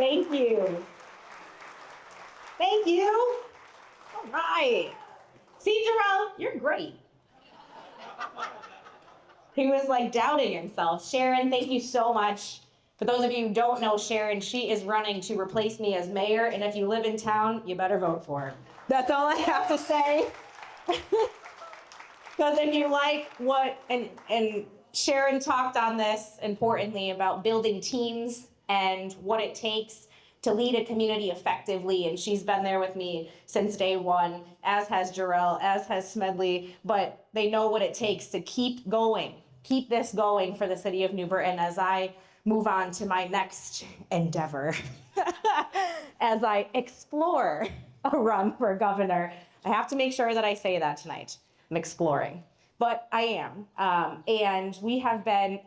Thank you. Thank you. All right. See, Jarrell, you're great. He was like doubting himself. Sharon, thank you so much. For those of you who don't know Sharon, she is running to replace me as mayor, and if you live in town, you better vote for her. That's all I have to say. Because if you like what, and Sharon talked on this importantly about building teams and what it takes to lead a community effectively, and she's been there with me since day one, as has Jarrell, as has Smedley, but they know what it takes to keep this going for the city of New Britain as I move on to my next endeavor, as I explore a run for governor. I have to make sure that I say that tonight. I'm exploring, but I am. And we have been,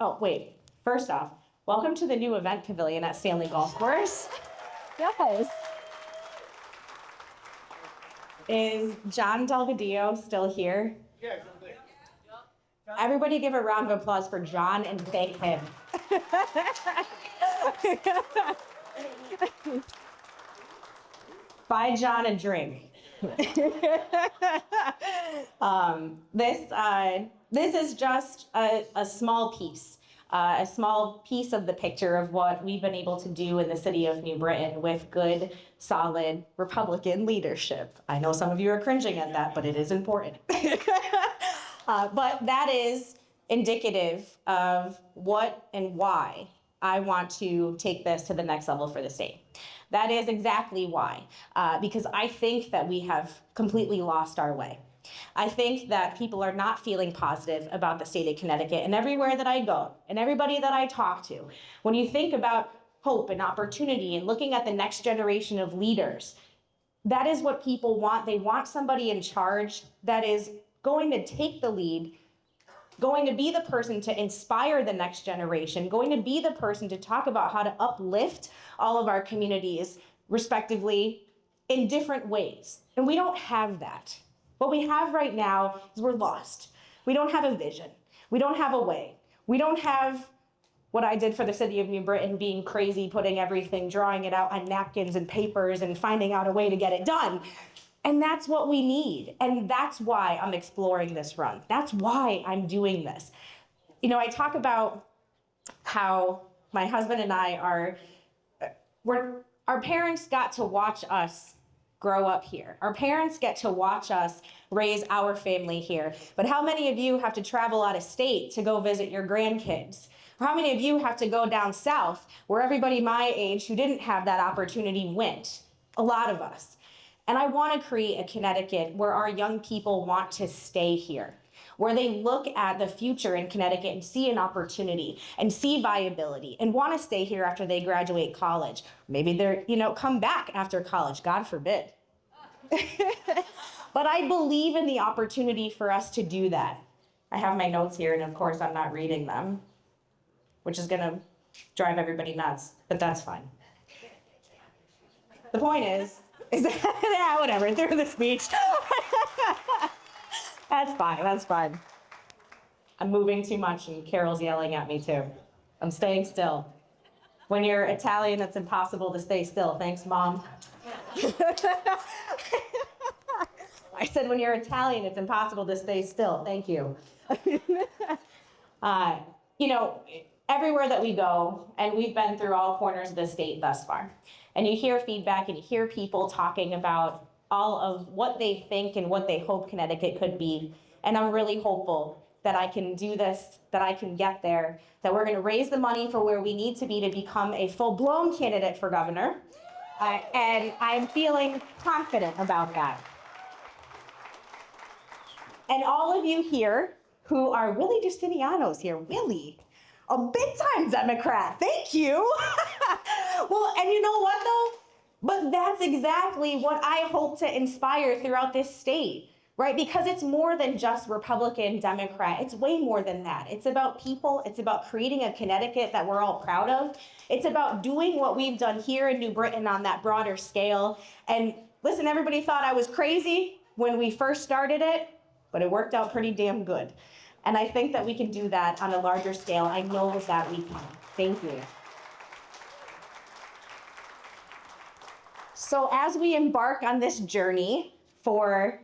first off, welcome to the new event pavilion at Stanley Golf Course. Yes. Is John Delgadillo still here? Yeah. Everybody give a round of applause for John and thank him. Buy John a drink. This is just a small piece of the picture of what we've been able to do in the city of New Britain with good, solid Republican leadership. I know some of you are cringing at that, but it is important. But that is indicative of what and why I want to take this to the next level for the state. That is exactly why, because I think that we have completely lost our way. I think that people are not feeling positive about the state of Connecticut, and everywhere that I go and everybody that I talk to, when you think about hope and opportunity and looking at the next generation of leaders, that is what people want. They want somebody in charge that is going to take the lead, going to be the person to inspire the next generation, going to be the person to talk about how to uplift all of our communities, respectively, in different ways. And we don't have that. What we have right now is we're lost. We don't have a vision. We don't have a way. We don't have what I did for the city of New Britain, being crazy, putting everything, drawing it out on napkins and papers and finding out a way to get it done. And that's what we need. And that's why I'm exploring this run. That's why I'm doing this. You know, I talk about how my husband and I our parents got to watch us grow up here. Our parents get to watch us raise our family here. But how many of you have to travel out of state to go visit your grandkids? Or how many of you have to go down south where everybody my age who didn't have that opportunity went? A lot of us. And I want to create a Connecticut where our young people want to stay here, where they look at the future in Connecticut and see an opportunity and see viability and want to stay here after they graduate college. Maybe they're, come back after college, God forbid. But I believe in the opportunity for us to do that. I have my notes here, and of course I'm not reading them, which is going to drive everybody nuts, but that's fine. The point is yeah, whatever, through the speech. That's fine. I'm moving too much and Carol's yelling at me too. I'm staying still. When you're Italian, it's impossible to stay still. Thanks, Mom. I said, when you're Italian, it's impossible to stay still. Thank you. Everywhere that we go, and we've been through all corners of the state thus far, and you hear feedback and you hear people talking about all of what they think and what they hope Connecticut could be. And I'm really hopeful that I can do this, that I can get there, that we're going to raise the money for where we need to be to become a full-blown candidate for governor. And I'm feeling confident about that. And all of you here who are Willie Justiniano's here, Willie, a big-time Democrat, thank you. Well, and you know what though? But that's exactly what I hope to inspire throughout this state, right? Because it's more than just Republican, Democrat. It's way more than that. It's about people. It's about creating a Connecticut that we're all proud of. It's about doing what we've done here in New Britain on that broader scale. And listen, everybody thought I was crazy when we first started it, but it worked out pretty damn good. And I think that we can do that on a larger scale. I know that we can. Thank you. So as we embark on this journey for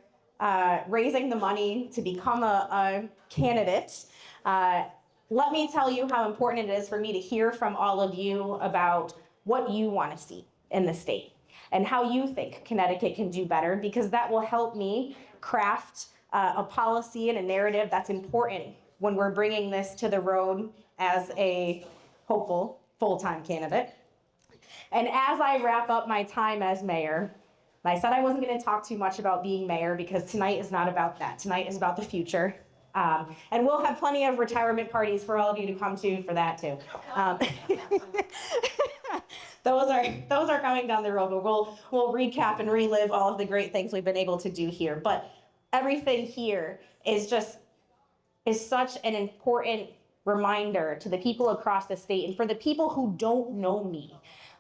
raising the money to become a candidate, let me tell you how important it is for me to hear from all of you about what you want to see in the state and how you think Connecticut can do better, because that will help me craft a policy and a narrative that's important when we're bringing this to the road as a hopeful full-time candidate. And as I wrap up my time as mayor, I said I wasn't going to talk too much about being mayor because tonight is not about that. Tonight is about the future. And we'll have plenty of retirement parties for all of you to come to for that too. Those are coming down the road, but we'll recap and relive all of the great things we've been able to do here. But everything here is such an important reminder to the people across the state and for the people who don't know me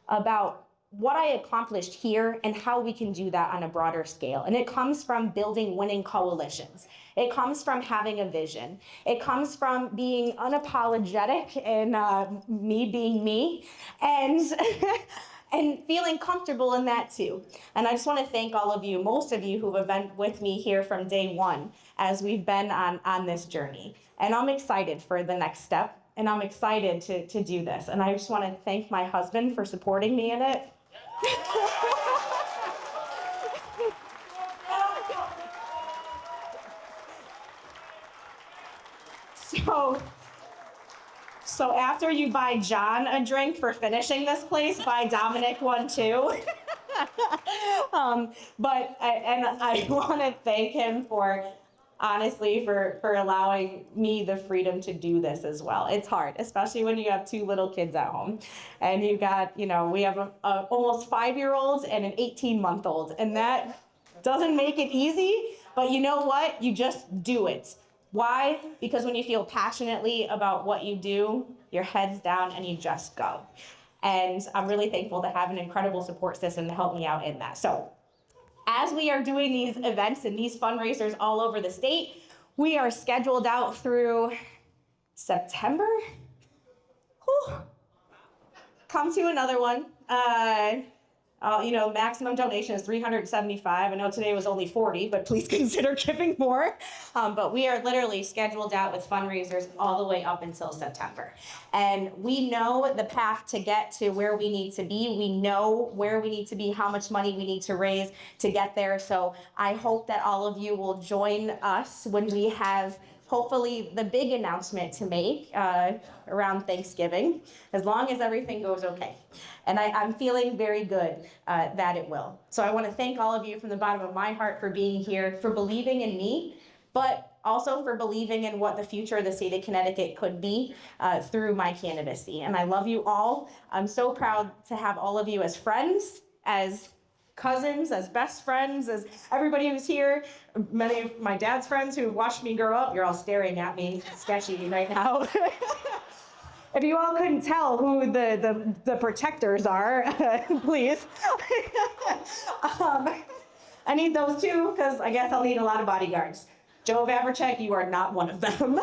about what I accomplished here and how we can do that on a broader scale. And it comes from building winning coalitions. It comes from having a vision. It comes from being unapologetic and me being me, and and feeling comfortable in that too. And I just want to thank all of you, most of you who have been with me here from day one as we've been on this journey. And I'm excited for the next step. And I'm excited to do this. And I just want to thank my husband for supporting me in it. So after you buy John a drink for finishing this place, buy Dominic one too. But I want to thank him for, honestly, for allowing me the freedom to do this as well. It's hard, especially when you have two little kids at home. And you've got, we have a almost 5-year-old and an 18-month-old. And that doesn't make it easy, but you know what? You just do it. Why? Because when you feel passionately about what you do, your head's down and you just go. And I'm really thankful to have an incredible support system to help me out in that. So as we are doing these events and these fundraisers all over the state, we are scheduled out through September. Whew. Come to another one. Maximum donation is $375. I know today was only $40, but please consider giving more. But we are literally scheduled out with fundraisers all the way up until September. And we know the path to get to where we need to be. We know where we need to be, how much money we need to raise to get there. So I hope that all of you will join us when we have hopefully the big announcement to make around Thanksgiving, as long as everything goes okay. And I'm feeling very good that it will. So I want to thank all of you from the bottom of my heart for being here, for believing in me, but also for believing in what the future of the state of Connecticut could be through my candidacy. And I love you all. I'm so proud to have all of you as friends, as cousins, as best friends, as everybody who's here. Many of my dad's friends who watched me grow up, you're all staring at me sketchy right now. If you all couldn't tell who the protectors are, please. I need those too, because I guess I'll need a lot of bodyguards. Joe Vavracek, you are not one of them.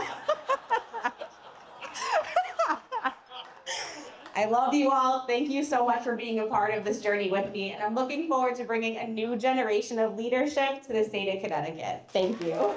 I love you all. Thank you so much for being a part of this journey with me. And I'm looking forward to bringing a new generation of leadership to the state of Connecticut. Thank you.